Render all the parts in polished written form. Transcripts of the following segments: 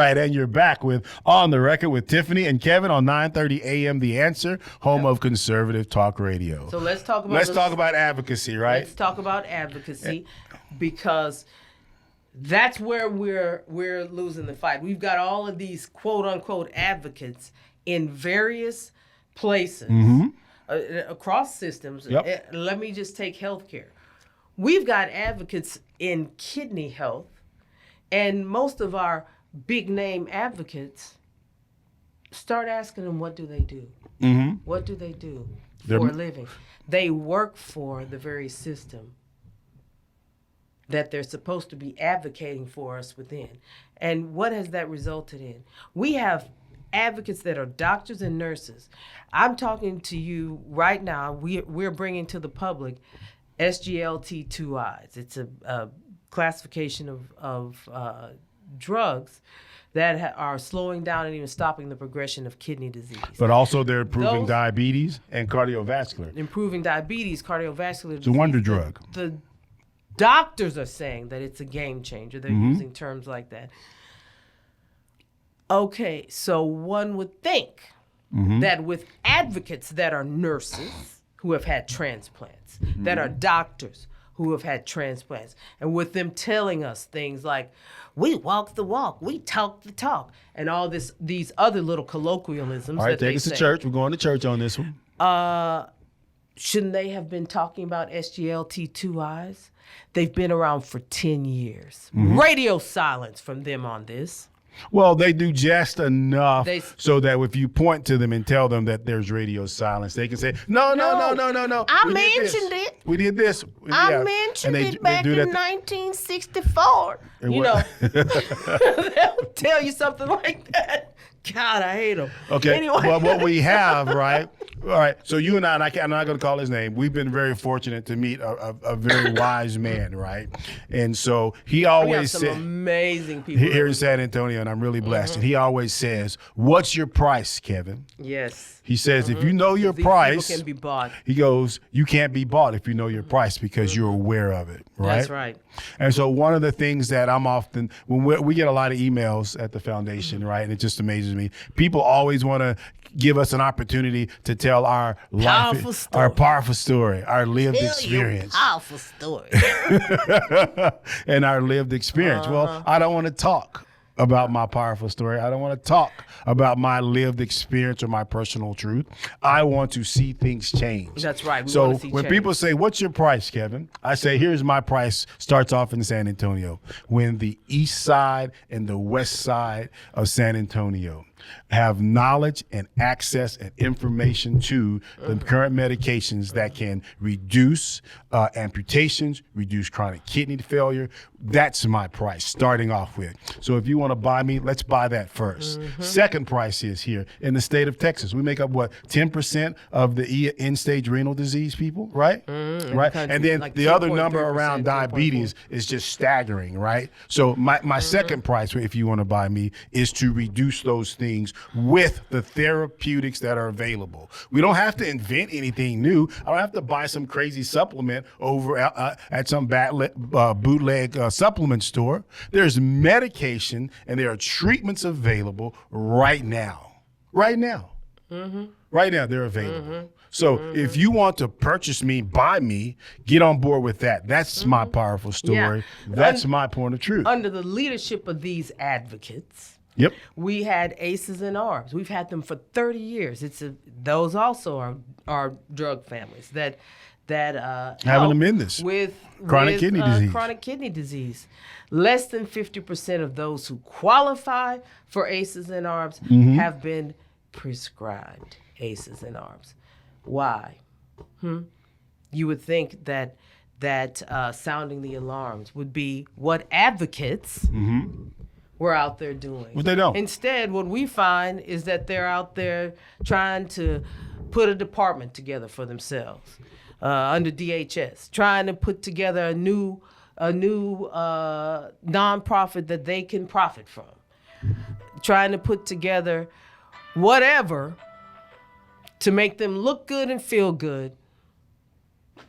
right, and you're back with On the Record with Tiffany and Kevin on 9:30 a.m. The Answer, home of conservative talk radio. So let's talk about advocacy, right? Let's talk about advocacy, because that's where we're losing the fight. We've got all of these quote unquote advocates in various places across systems. Yep. Let me just take healthcare. We've got advocates in kidney health, and most of our big name advocates, start asking them, what do they do? What do they do for a living? They work for the very system that they're supposed to be advocating for us within. And what has that resulted in? We have advocates that are doctors and nurses. I'm talking to you right now. We're bringing to the public SGLT2Is. It's a classification of drugs that are slowing down and even stopping the progression of kidney disease. But also they're improving diabetes and cardiovascular. Improving diabetes, cardiovascular disease. It's a wonder drug. The doctors are saying that it's a game changer. They're using terms like that. Okay, so one would think that with advocates that are nurses who have had transplants, that are doctors who have had transplants, and with them telling us things like, we walk the walk, we talk the talk, and all these other little colloquialisms. All right, take us to church. We're going to church on this one. Shouldn't they have been talking about SGLT2Is? They've been around for 10 years. Radio silence from them on this. Well, they do just enough so that if you point to them and tell them that there's radio silence, they can say, no. I mentioned it. We did this. I mentioned it back in 1964. You know, they'll tell you something like that. God, I hate them. Okay. Anyway. Well, what we have, right? All right. So you and I'm not going to call his name. We've been very fortunate to meet a very wise man, right? And so he always said, amazing people here in San Antonio, and I'm really blessed. And he always says, "What's your price, Kevin?" Yes. He says, if you know your price, people can be bought. He goes, you can't be bought if you know your price because you're aware of it, right? That's right. And so one of the things that I'm often, when we get a lot of emails at the foundation, right, and it just amazes me, people always want to give us an opportunity to tell our powerful story. Our powerful story, our lived experience. Your powerful story. And our lived experience. Well, I don't want to talk about my powerful story. I don't want to talk about my lived experience or my personal truth. I want to see things change. That's right. So when people say, what's your price, Kevin? I say, here's my price. Starts off in San Antonio. When the east side and the west side of San Antonio have knowledge and access and information to the current medications that can reduce amputations, reduce chronic kidney failure. That's my price starting off with. So if you want to buy me, let's buy that first. Second price is here in the state of Texas. We make up 10% of the end-stage renal disease people, right? Right. And then like the other number around diabetes is just staggering, right? So my second price, if you want to buy me, is to reduce those things with the therapeutics that are available. We don't have to invent anything new. I don't have to buy some crazy supplement over at some bootleg supplement store. There's medication and there are treatments available right now. Right now. Right now, they're available. So if you want to purchase me, buy me, get on board with that. That's my powerful story. Yeah. That's my point of truth. Under the leadership of these advocates, we had Aces and Arbs. We've had them for 30 years. Those also are drug families that having them in this with chronic kidney disease. Less than 50% of those who qualify for Aces and Arbs have been prescribed Aces and Arbs. Why? You would think that sounding the alarms would be what advocates were out there doing. But they don't. Instead, what we find is that they're out there trying to put a department together for themselves under DHS, trying to put together a new nonprofit that they can profit from, trying to put together whatever to make them look good and feel good,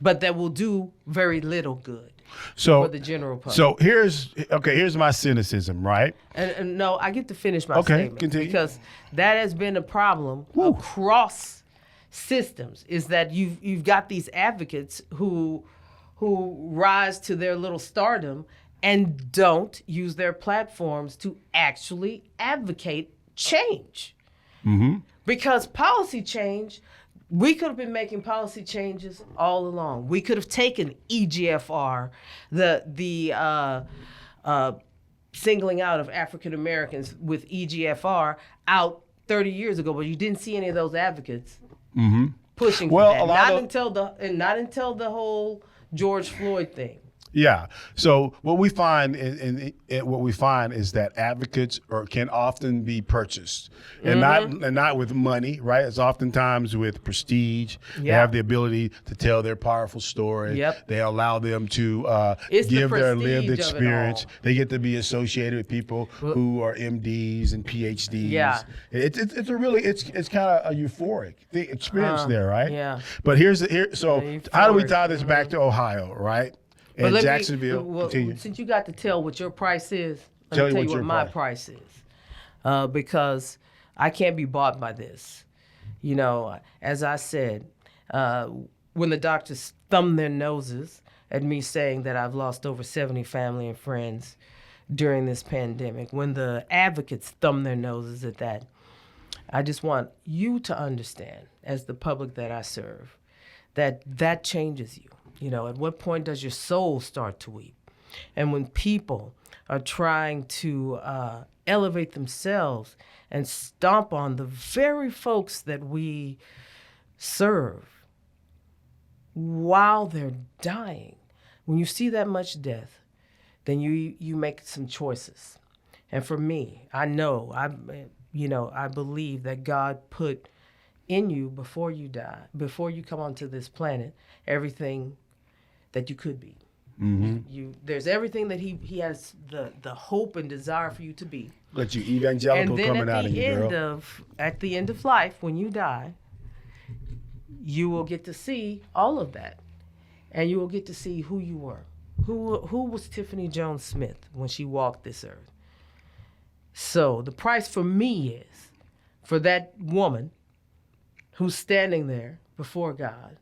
but that will do very little good So for the general public. So here's my cynicism, right? And no, I get to finish my Okay, statement continue. because that has been a problem across systems. Is that you've got these advocates who rise to their little stardom and don't use their platforms to actually advocate change. Mm-hmm. Because policy change, we could have been making policy changes all along. We could have taken EGFR, the singling out of African Americans with EGFR out 30 years ago, but you didn't see any of those advocates pushing for that. Not until the whole George Floyd thing. Yeah. So what we find is that advocates can often be purchased, and not with money, right? It's oftentimes with prestige. They have the ability to tell their powerful story. Yep. They allow them to give their lived experience. They get to be associated with people who are MDs and PhDs. Yeah. It's kind of a euphoric experience there, right? Yeah. But so how do we tie this back to Ohio, right? And Jacksonville, continue. Since you got to tell what your price is, let Tell me you tell you what what your my price. price is. Because I can't be bought by this. You know, as I said, when the doctors thumb their noses at me saying that I've lost over 70 family and friends during this pandemic, when the advocates thumb their noses at that, I just want you to understand, as the public that I serve, that changes you. You know, at what point does your soul start to weep? And when people are trying to elevate themselves and stomp on the very folks that we serve while they're dying, when you see that much death, then you make some choices. And for me, I believe that God put in you before you die, before you come onto this planet, everything that you could be. Mm-hmm. There's everything that he has the hope and desire for you to be. Let you evangelical coming out of you, girl. At the end of life, when you die, you will get to see all of that, and you will get to see who you were. Who was Tiffany Jones Smith when she walked this earth? So the price for me is for that woman who's standing there before God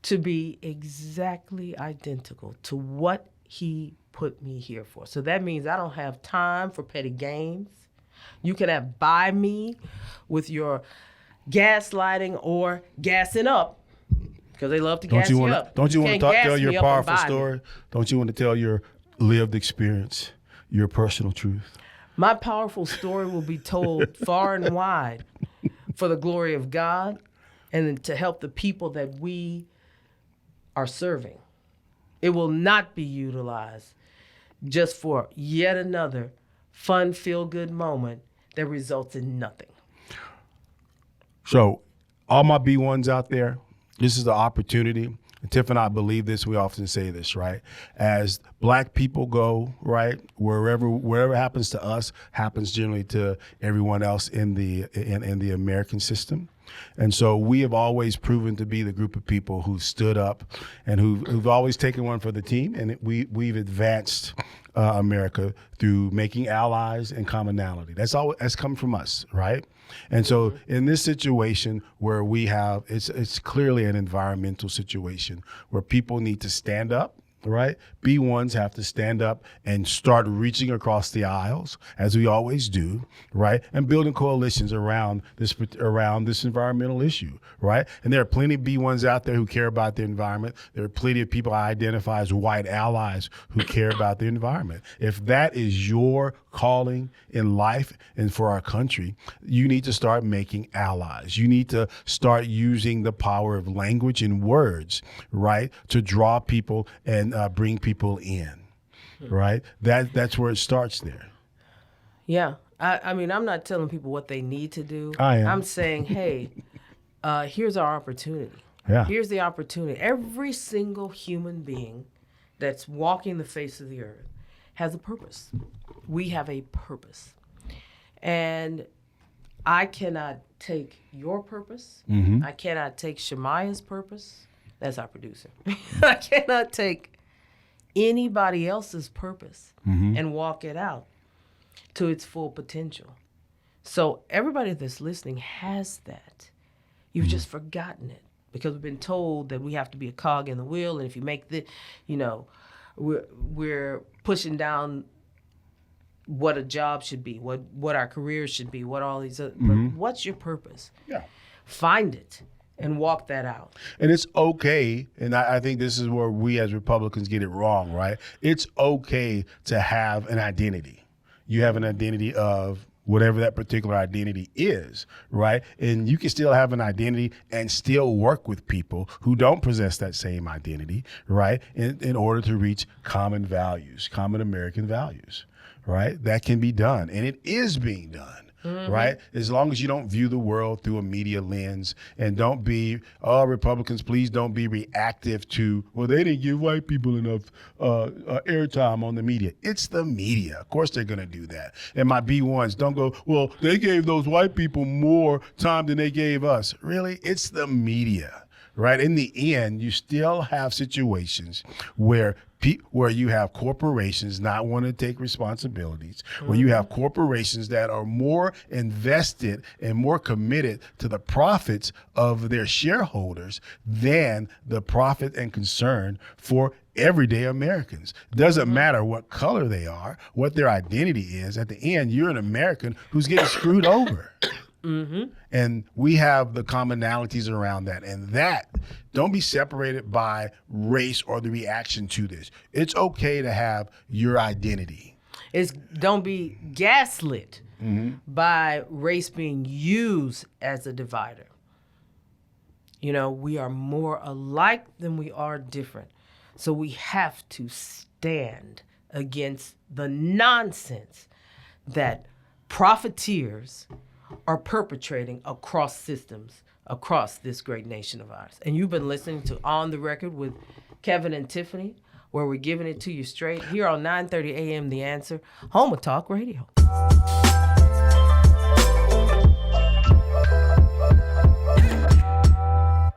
to be exactly identical to what he put me here for. So that means I don't have time for petty games. You can have buy me with your gaslighting or gassing up, because they love to gas you up. Don't you want to tell your powerful story? Don't you want to tell your lived experience, your personal truth? My powerful story will be told far and wide for the glory of God and to help the people that we are serving. It will not be utilized just for yet another fun, feel-good moment that results in nothing. So, all my B1s out there, this is the opportunity. And Tiff and I believe this. We often say this, right? As Black people go, right, wherever happens to us happens generally to everyone else in the American system. And so we have always proven to be the group of people who stood up and who've always taken one for the team. And we've advanced America through making allies and commonality. That's come from us, right? And so in this situation where we have, it's clearly an environmental situation where people need to stand up, right? B1s have to stand up and start reaching across the aisles, as we always do, right? And building coalitions around this environmental issue, right? And there are plenty of B1s out there who care about the environment. There are plenty of people I identify as white allies who care about the environment. If that is your calling in life and for our country, you need to start making allies. You need to start using the power of language and words, right, to draw people and bring people in, right? That's where it starts there. Yeah. I mean, I'm not telling people what they need to do. I am. I'm saying, hey, here's our opportunity. Yeah. Here's the opportunity. Every single human being that's walking the face of the earth has a purpose. We have a purpose. And I cannot take your purpose. Mm-hmm. I cannot take Shemaya's purpose. That's our producer. I cannot take anybody else's purpose and walk it out to its full potential. So everybody that's listening has that. You've just forgotten it because we've been told that we have to be a cog in the wheel, and if you make the, we're pushing down what a job should be, what our careers should be, what all these other, but what's your purpose? Yeah. Find it and walk that out. And it's okay, and I think this is where we as Republicans get it wrong, right? It's okay to have an identity. You have an identity of whatever that particular identity is, right? And you can still have an identity and still work with people who don't possess that same identity, right? In order to reach common values, common American values, right? That can be done, and it is being done. Right? As long as you don't view the world through a media lens and don't be, Republicans, please don't be reactive to, well, they didn't give white people enough airtime on the media. It's the media. Of course they're going to do that. And my B-1s don't go, well, they gave those white people more time than they gave us. Really? It's the media. Right? In the end, you still have situations where you have corporations not wanting to take responsibilities, where you have corporations that are more invested and more committed to the profits of their shareholders than the profit and concern for everyday Americans. Doesn't matter what color they are, what their identity is. At the end, you're an American who's getting screwed over. And we have the commonalities around that. And that, don't be separated by race or the reaction to this. It's okay to have your identity. Don't be gaslit by race being used as a divider. We are more alike than we are different. So we have to stand against the nonsense that profiteers are perpetrating across systems, across this great nation of ours. And you've been listening to On the Record with Kevin and Tiffany, where we're giving it to you straight here on 9:30 a.m. The Answer, home of Talk Radio.